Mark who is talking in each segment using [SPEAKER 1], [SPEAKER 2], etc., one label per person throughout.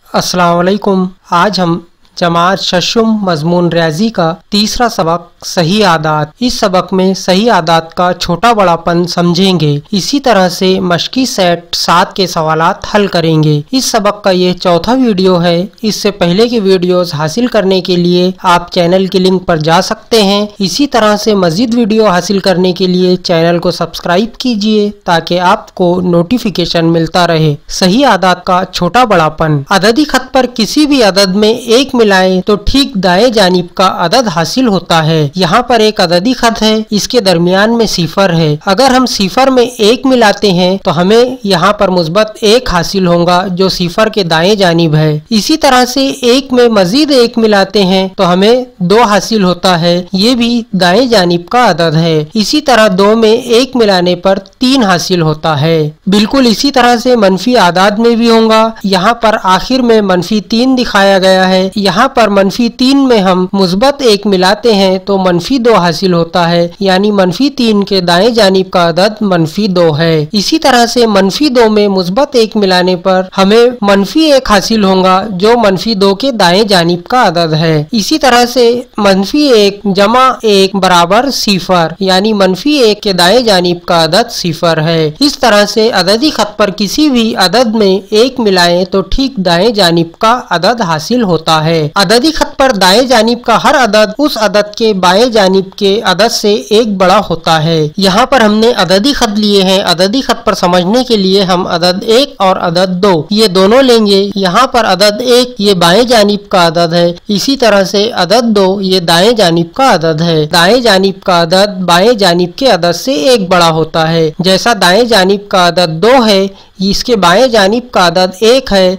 [SPEAKER 1] अस्सलाम वालेकुम। आज हम जमात शशुम मजमून रियाजी का तीसरा सबक सही आदात। इस सबक में सही आदात का छोटा बड़ापन समझेंगे। इसी तरह से मशकी सेट 7 के सवालात हल करेंगे। इस सबक का ये चौथा वीडियो है। इससे पहले के वीडियोस हासिल करने के लिए आप चैनल की लिंक पर जा सकते हैं। इसी तरह से मजीद वीडियो हासिल करने के लिए चैनल को सब्सक्राइब कीजिए ताकि आपको नोटिफिकेशन मिलता रहे। सही आदात का छोटा बड़ापन। अददी खत पर किसी भी अदद में एक मिलाएं तो ठीक दाएं जानिब का अदद हासिल होता है। यहाँ पर एक अददी खत है, इसके दरमियान में सिफर है। अगर हम सिफर में 1 मिलाते हैं तो हमें यहाँ पर मुस्बत 1 हासिल होगा जो सिफर के दाएं जानिब है। इसी तरह से 1 में मजीद 1 मिलाते हैं तो हमें 2 हासिल होता है, ये भी दाएं जानिब का अदद है। इसी तरह 2 में 1 मिलाने पर 3 हासिल होता है। बिल्कुल इसी तरह से मनफी आदाद में भी होगा। यहाँ पर आखिर में -3 दिखाया गया है। यहाँ पर -3 में हम मुस्बत 1 मिलाते हैं तो -2 हासिल होता है, यानी -3 के दाएं जानिब का अदद -2 है। इसी तरह से -2 में मुस्बत 1 मिलाने पर हमें -1 हासिल होगा जो -2 के दाएं जानिब का अदद है। इसी तरह से -1 जमा 1 बराबर सिफर, यानी -1 के दाएं जानिब का अदद सिफर है। इस तरह से अददी खत पर किसी भी अदद में 1 मिलाएं तो ठीक दाएं जानिब का अदद हासिल होता है। अददी खत पर दाएं जानिब का हर अदद उस अदद के बाएं जानिब के अदद से 1 बड़ा होता है। यहाँ पर हमने अददी खत लिए हैं। अददी खत पर समझने के लिए हम अदद 1 और अदद 2 ये दोनों लेंगे। यहाँ पर अदद 1 ये बाएं जानिब का अदद है, इसी तरह से अदद 2 ये दाएं जानिब का अदद है। दाएं जानिब का अदद बाएं जानिब के अदद से 1 बड़ा होता है। जैसा दाएं जानिब का अदद 2 है, इसके बाएं जानिब का अदद 1 है।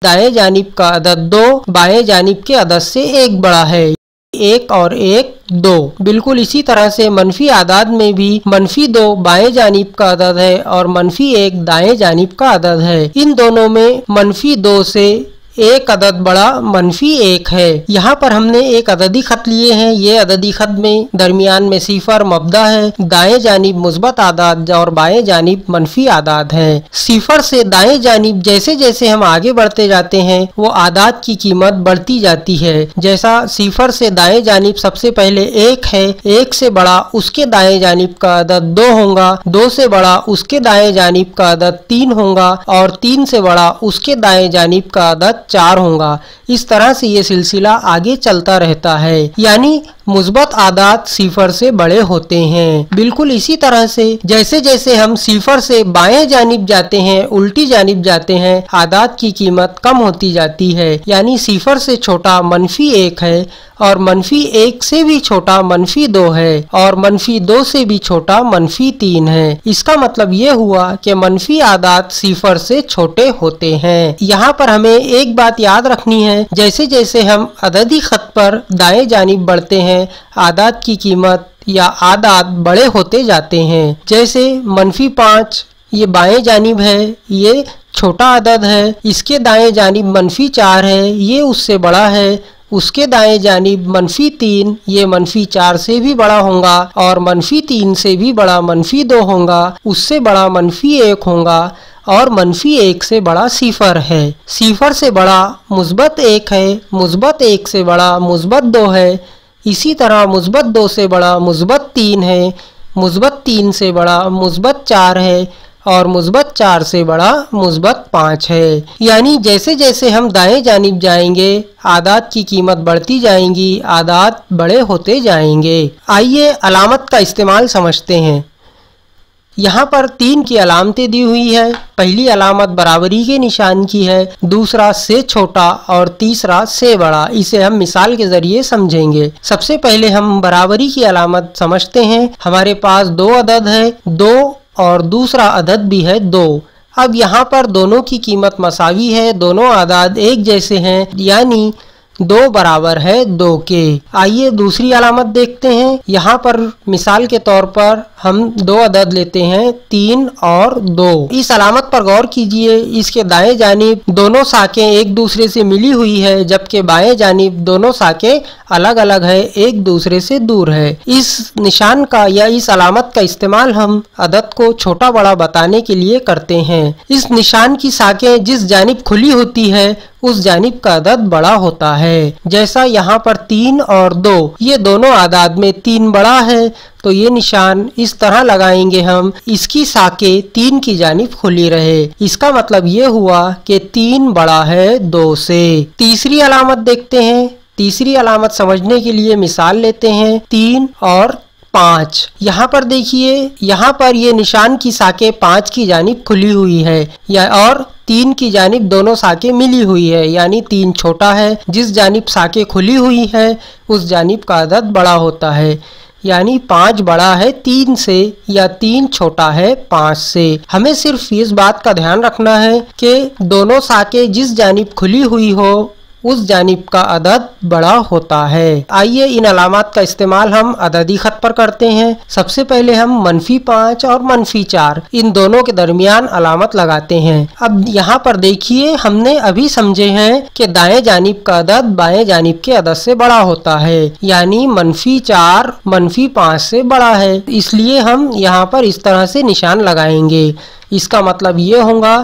[SPEAKER 1] दाएं जानिब का अदद 2 बाएं जानिब के अदद से 1 बड़ा है। 1 और 1 2। बिल्कुल इसी तरह से मनफी आदाद में भी -2 बाएं जानिब का अदद है और -1 दाएं जानिब का अदद है। इन दोनों में -2 से 1 अदद बड़ा -1 है। यहाँ पर हमने एक अददी खत लिए हैं। ये अददी खत में दरमियान में सिफर मब्दा है। दाएं जानिब मुस्बत आदाद और बाएं जानिब मनफी आदाद है। सिफर से दाएं जानिब जैसे जैसे हम आगे बढ़ते जाते हैं वो आदाद की कीमत बढ़ती जाती है। जैसा सिफर से दाएं जानिब सबसे पहले 1 है, 1 से बड़ा उसके दाएं जानिब का अदद 2 होगा, 2 से बड़ा उसके दाएं जानिब का अदद 3 होगा और 3 से बड़ा उसके दाएं जानिब का अदद 4 होगा। इस तरह से ये सिलसिला आगे चलता रहता है, यानी मुस्बत आदाद सिफर से बड़े होते हैं। बिल्कुल इसी तरह से जैसे जैसे हम सिफर से बाएं जानिब जाते हैं, उल्टी जानिब जाते हैं, आदाद की कीमत कम होती जाती है। यानी सिफर से छोटा -1 है और -1 से भी छोटा -2 है और -2 से भी छोटा -3 है। इसका मतलब ये हुआ कि मनफी आदाद सिफर से छोटे होते हैं। यहाँ पर हमें एक बात याद रखनी है, जैसे जैसे हम अददी खत पर दाएं जानिब बढ़ते हैं आदाद की कीमत या आदाद बड़े होते जाते हैं। जैसे -5 ये बाएं जानिब है, ये छोटा अदद है। इसके दाएं जानिब -4 है, ये उससे बड़ा है। उसके दाएं जानिब -3 ये -4 से भी बड़ा होगा और -3 से भी बड़ा -2 होगा। उससे बड़ा -1 होगा और -1 से बड़ा सिफर है। सिफर से बड़ा मुस्बत 1 है, मुस्बत 1 से बड़ा मुस्बत 2 है। इसी तरह मुस्बत 2 से बड़ा मुस्बत 3 है, मुस्बत 3 से बड़ा मुस्बत 4 है और मुस्बत 4 से बड़ा मुस्बत 5 है। यानी जैसे जैसे हम दाएं जानिब जाएंगे आदाद की कीमत बढ़ती जाएंगी, आदाद बड़े होते जाएंगे। आइए अलामत का इस्तेमाल समझते हैं। यहाँ पर 3 की अलामतें दी हुई है। पहली अलामत बराबरी के निशान की है, दूसरा से छोटा और तीसरा से बड़ा। इसे हम मिसाल के जरिए समझेंगे। सबसे पहले हम बराबरी की अलामत समझते हैं। हमारे पास 2 अदद है, 2 और दूसरा अदद भी है 2। अब यहाँ पर दोनों की कीमत मसावी है, दोनों आदाद एक जैसे हैं, यानी 2 बराबर है 2 के। आइए दूसरी अलामत देखते हैं। यहाँ पर मिसाल के तौर पर हम 2 अदद लेते हैं, 3 और 2। इस अलामत पर गौर कीजिए, इसके दाएं जानिब दोनों साकें एक दूसरे से मिली हुई है, जबकि बाएं जानिब दोनों साकें अलग अलग है, एक दूसरे से दूर है। इस निशान का या इस अलामत का इस्तेमाल हम अदद को छोटा बड़ा बताने के लिए करते हैं। इस निशान की साकें जिस जानिब खुली होती है उस जानिब का अदद बड़ा होता है। जैसा यहाँ पर 3 और 2 ये दोनों आदाद में 3 बड़ा है, तो ये निशान इस तरह लगाएंगे हम, इसकी साके 3 की जानिब खुली रहे। इसका मतलब ये हुआ कि 3 बड़ा है 2 से। तीसरी अलामत देखते हैं। तीसरी अलामत समझने के लिए मिसाल लेते हैं 3 और 5। यहाँ पर देखिए, यहाँ पर ये निशान की साके 5 की जानिब खुली हुई है या और 3 की जानिब दोनों साके मिली हुई है, यानी 3 छोटा है। जिस जानिब साके खुली हुई है उस जानिब का अदद बड़ा होता है, यानी 5 बड़ा है 3 से या 3 छोटा है 5 से। हमें सिर्फ इस बात का ध्यान रखना है कि दोनों साके जिस जानिब खुली हुई हो उस जानिब का अदद बड़ा होता है। आइए इन अलामात का इस्तेमाल हम अददी खत पर करते हैं। सबसे पहले हम -5 और -4 इन दोनों के दरमियान अलामत लगाते हैं। अब यहाँ पर देखिए, हमने अभी समझे हैं कि दाएं जानिब का अदद बाएं जानिब के अदद से बड़ा होता है, यानी -4 -5 से बड़ा है, इसलिए हम यहाँ पर इस तरह से निशान लगाएंगे। इसका मतलब ये होगा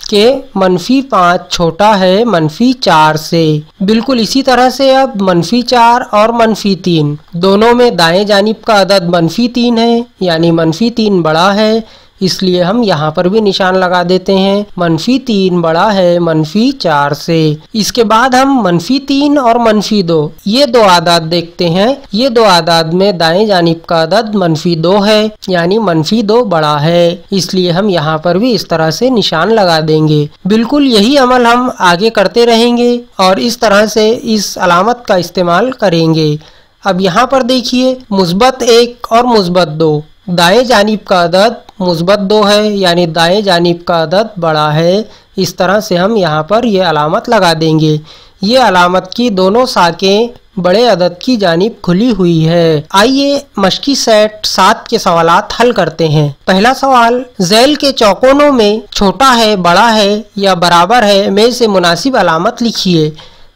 [SPEAKER 1] कि -5 छोटा है -4 से। बिल्कुल इसी तरह से अब -4 और -3 दोनों में दाएं जानिब का अदद -3 है, यानी -3 बड़ा है, इसलिए हम यहाँ पर भी निशान लगा देते हैं। -3 बड़ा है -4 से। इसके बाद हम -3 और -2 ये दो आदाद देखते हैं। ये दो आदाद में दाएं जानिब का अदद -2 है, यानी -2 बड़ा है, इसलिए हम यहाँ पर भी इस तरह से निशान लगा देंगे। बिल्कुल यही अमल हम आगे करते रहेंगे और इस तरह से इस अलामत का इस्तेमाल करेंगे। अब यहाँ पर देखिए, -1 और -2 दाएं जानिब का अदद -2 है, यानी दाएं जानिब का अदद बड़ा है। इस तरह से हम यहाँ पर ये अलामत लगा देंगे। ये अलामत की दोनों साकें बड़े अदद की जानिब खुली हुई है। आइए मश्की सेट 7 के सवालात हल करते हैं। पहला सवाल, झैल के चौकोनों में छोटा है, बड़ा है या बराबर है में से मुनासिब अलामत लिखिए।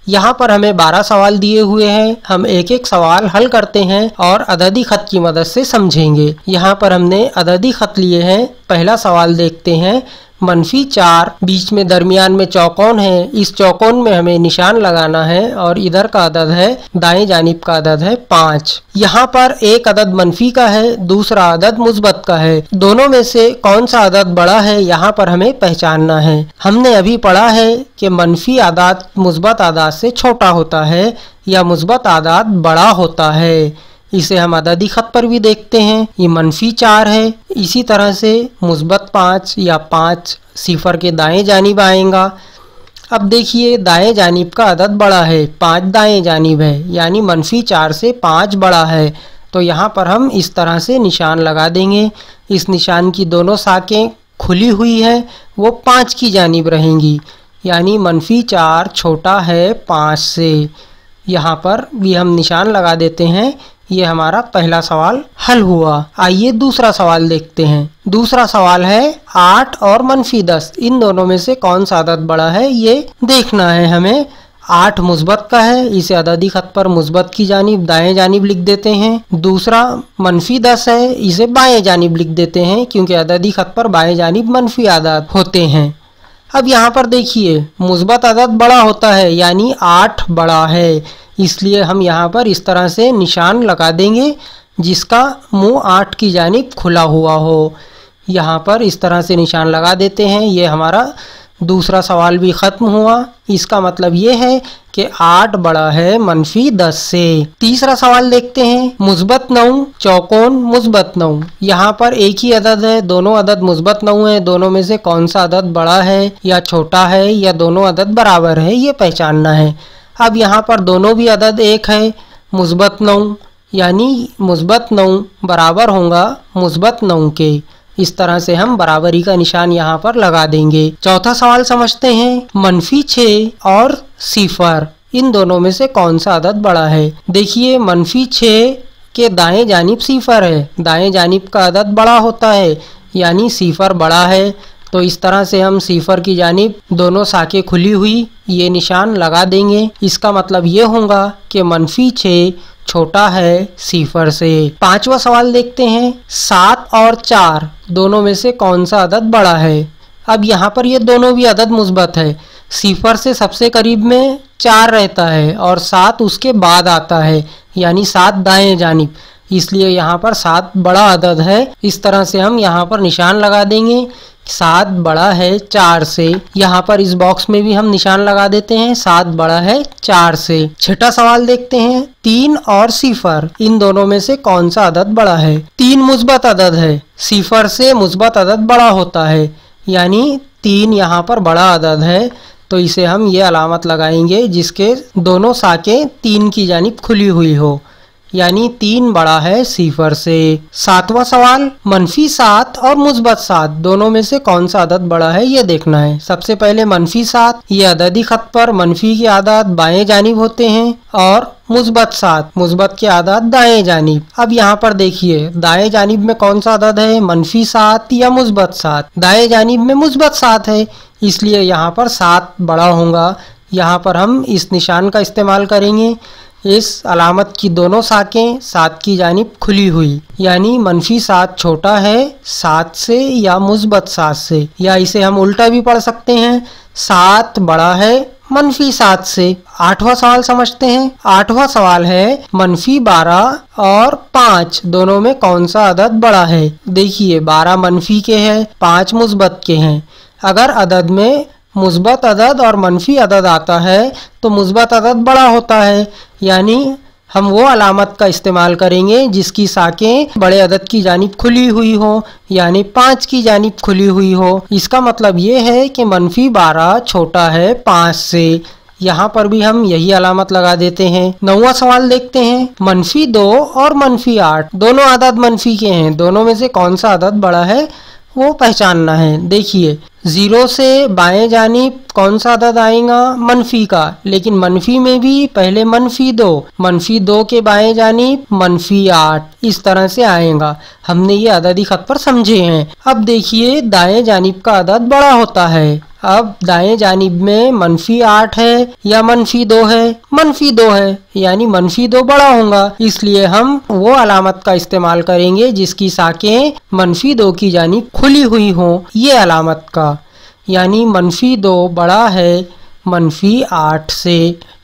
[SPEAKER 1] यहाँ पर हमें 12 सवाल दिए हुए हैं। हम एक एक सवाल हल करते हैं और अददी खत की मदद से समझेंगे। यहाँ पर हमने अददी खत लिए हैं। पहला सवाल देखते हैं। -4 बीच में दरमियान में चौकोन है, इस चौकोन में हमें निशान लगाना है और इधर का अदद है, दाएं जानिब का अदद है 5। यहाँ पर एक अदद मनफी का है, दूसरा अदद मुस्बत का है। दोनों में से कौन सा अदद बड़ा है यहाँ पर हमें पहचानना है। हमने अभी पढ़ा है कि मनफी आदाद मुस्बत आदाद से छोटा होता है या मुस्बत आदाद बड़ा होता है। इसे हम अददी खत पर भी देखते हैं। ये -4 है, इसी तरह से -5 या 5 सिफर के दाएं जानिब आएगा। अब देखिए, दाएं जानिब का अदद बड़ा है, 5 दाएं जानिब है, यानी -4 से 5 बड़ा है, तो यहाँ पर हम इस तरह से निशान लगा देंगे। इस निशान की दोनों साकें खुली हुई है, वो 5 की जानिब रहेंगी, यानी -4 छोटा है 5 से। यहाँ पर भी हम निशान लगा देते हैं। ये हमारा पहला सवाल हल हुआ। आइए दूसरा सवाल देखते हैं। दूसरा सवाल है 8 और -10 इन दोनों में से कौन सा अदद बड़ा है ये देखना है हमें। 8 मुस्बत का है, इसे अददी खत पर मुस्बत की जानिब दाएं जानिब लिख देते हैं। दूसरा -10 है, इसे बाएं जानिब लिख देते हैं, क्योंकि अददी खत पर बाएं जानिब मनफी आदाद होते हैं। अब यहाँ पर देखिए, मुस्बत अदद बड़ा होता है, यानी 8 बड़ा है, इसलिए हम यहाँ पर इस तरह से निशान लगा देंगे जिसका मुंह 8 की जानिब खुला हुआ हो। यहाँ पर इस तरह से निशान लगा देते हैं। ये हमारा दूसरा सवाल भी ख़त्म हुआ। इसका मतलब ये है कि 8 बड़ा है -10 से। तीसरा सवाल देखते हैं। मुस्बत 9 चौकोन मुस्बत 9, यहाँ पर एक ही अदद है, दोनों अदद मुस्बत 9 है। दोनों में से कौन सा अदद बड़ा है या छोटा है या दोनों अदद बराबर है ये पहचानना है। अब यहाँ पर दोनों भी अदद एक है, मुस्बत 9, यानी मुस्बत 9 बराबर होगा मुस्बत 9 के। इस तरह से हम बराबरी का निशान यहाँ पर लगा देंगे। चौथा सवाल समझते हैं। -6 और 0 इन दोनों में से कौन सा अदद बड़ा है। देखिए, -6 के दाएं जानिब 0 है, दाएं जानिब का अदद बड़ा होता है, यानी 0 बड़ा है, तो इस तरह से हम 0 की जानिब दोनों साकें खुली हुई ये निशान लगा देंगे। इसका मतलब ये होगा कि -6 छोटा है 0 से। पांचवा सवाल देखते हैं। 7 और 4 दोनों में से कौन सा अदद बड़ा है। अब यहाँ पर ये दोनों भी अदद मुस्बत है। सिफर से सबसे करीब में 4 रहता है और 7 उसके बाद आता है, यानी 7 दाएं जानिब, इसलिए यहाँ पर 7 बड़ा अदद है। इस तरह से हम यहाँ पर निशान लगा देंगे। 7 बड़ा है 4 से, यहाँ पर इस बॉक्स में भी हम निशान लगा देते हैं। 7 बड़ा है 4 से। छठा सवाल देखते हैं, 3 और सिफर, इन दोनों में से कौन सा अदद बड़ा है? 3 मुस्बत अदद है, सिफर से मुस्बत अदद बड़ा होता है, यानी 3 यहाँ पर बड़ा अदद है, तो इसे हम ये अलामत लगाएंगे जिसके दोनों साकें 3 की जानिब खुली हुई हो, यानी 3 बड़ा है सिफर से। सातवां सवाल, -7 और -7 दोनों में से कौन सा अदद बड़ा है ये देखना है। सबसे पहले -7, ये अददी खत पर मनफी के आदाद बाएं जानिब होते हैं और -7 मुस्बत के आदाद दाएं जानिब। अब यहाँ पर देखिए दाएं जानिब में कौन सा अदद है, -7 या -7? दाएं जानिब में -7 है, इसलिए यहाँ पर 7 बड़ा होगा। यहाँ पर हम इस निशान का इस्तेमाल करेंगे। इस अलामत की दोनों साकें 7 की जानिब खुली हुई, यानी -7 छोटा है 7 से या -7 से, या इसे हम उल्टा भी पढ़ सकते हैं, 7 बड़ा है -7 से। 8वां सवाल समझते हैं। 8वां सवाल है, -12 और 5 दोनों में कौन सा अदद बड़ा है? देखिए 12 मनफी के हैं, 5 मुस्बत के हैं। अगर अदद में मुस्बत अदद और मनफी अदद आता है तो मुस्बत अदद बड़ा होता है, यानी हम वो अलामत का इस्तेमाल करेंगे जिसकी साकें बड़े अदद की जानिब खुली हुई हो, यानी 5 की जानिब खुली हुई हो। इसका मतलब ये है कि -12 छोटा है 5 से। यहाँ पर भी हम यही अलामत लगा देते हैं। 9वां सवाल देखते हैं, -2 और -8 दोनों अदद मनफी के हैं, दोनों में से कौन सा अदद बड़ा है वो पहचानना है। देखिए 0 से बाएं जानिब कौन सा अदद आएगा, मनफी का, लेकिन मनफी में भी पहले -2 के बाएं जानिब -8, इस तरह से आएगा। हमने ये अददी खत पर समझे हैं। अब देखिए दाएं जानिब का अदद बड़ा होता है। अब दाएं जानिब में -8 है या -2 है? -2 है, यानी -2 बड़ा होगा, इसलिए हम वो अलामत का इस्तेमाल करेंगे जिसकी साकें -2 की जानिब खुली हुई हो, ये अलामत का, यानी -2 बड़ा है -8 से।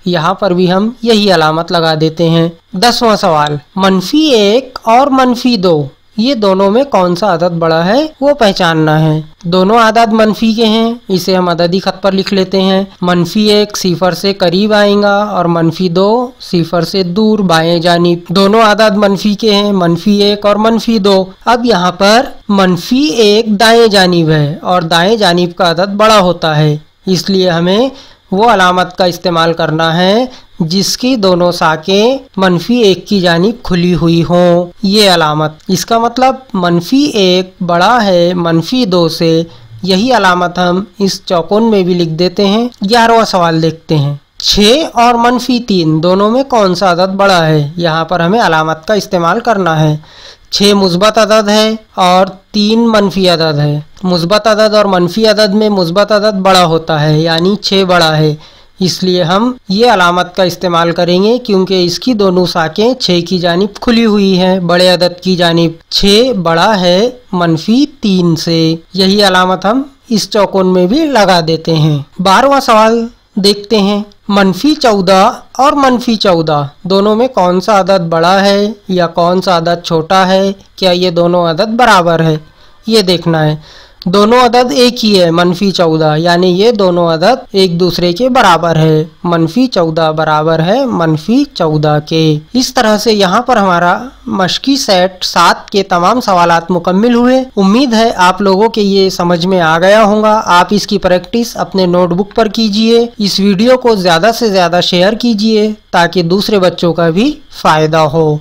[SPEAKER 1] यहाँ पर भी हम यही अलामत लगा देते हैं। 10वां सवाल, -1 और -2 ये दोनों में कौन सा अदद बड़ा है वो पहचानना है। दोनों अदद मनफी के हैं, इसे हम अददी खत पर लिख लेते हैं। -1 सिफर से करीब आएगा और -2 सिफर से दूर बाएं जानिब। दोनों अदद मनफी के हैं, -1 और -2। अब यहाँ पर -1 दाएं जानिब है और दाएं जानिब का अदद बड़ा होता है, इसलिए हमें वो अलामत का इस्तेमाल करना है जिसकी दोनों साकें -1 की जानिब खुली हुई हों, ये अलामत। इसका मतलब -1 बड़ा है -2 से, यही अलामत हम इस चौकोन में भी लिख देते हैं। 11वां सवाल देखते हैं, 6 और -3 दोनों में कौन सा अदद बड़ा है? यहाँ पर हमें अलामत का इस्तेमाल करना है। 6 मुस्बत अदद है और 3 मनफी अदद है। मुस्बत अदद और मनफी अदद में मुस्बत अदद बड़ा होता है, यानी 6 बड़ा है, इसलिए हम ये अलामत का इस्तेमाल करेंगे क्योंकि इसकी दोनों साकें 6 की जानिब खुली हुई हैं, बड़े अदद की जानिब। 6 बड़ा है -3 से, यही अलामत हम इस चौकोन में भी लगा देते हैं। 12वां सवाल देखते हैं, -14 और -14 दोनों में कौन सा अदद बड़ा है या कौन सा अदद छोटा है? क्या ये दोनों अदद बराबर है ये देखना है। दोनों अदद एक ही है, -14, यानी ये दोनों अदद एक दूसरे के बराबर है। -14 बराबर है -14 के। इस तरह से यहाँ पर हमारा मश्की सेट 7 के तमाम सवालात मुकम्मिल हुए। उम्मीद है आप लोगों के ये समझ में आ गया होगा। आप इसकी प्रैक्टिस अपने नोटबुक पर कीजिए। इस वीडियो को ज़्यादा से ज़्यादा शेयर कीजिए ताकि दूसरे बच्चों का भी फ़ायदा हो।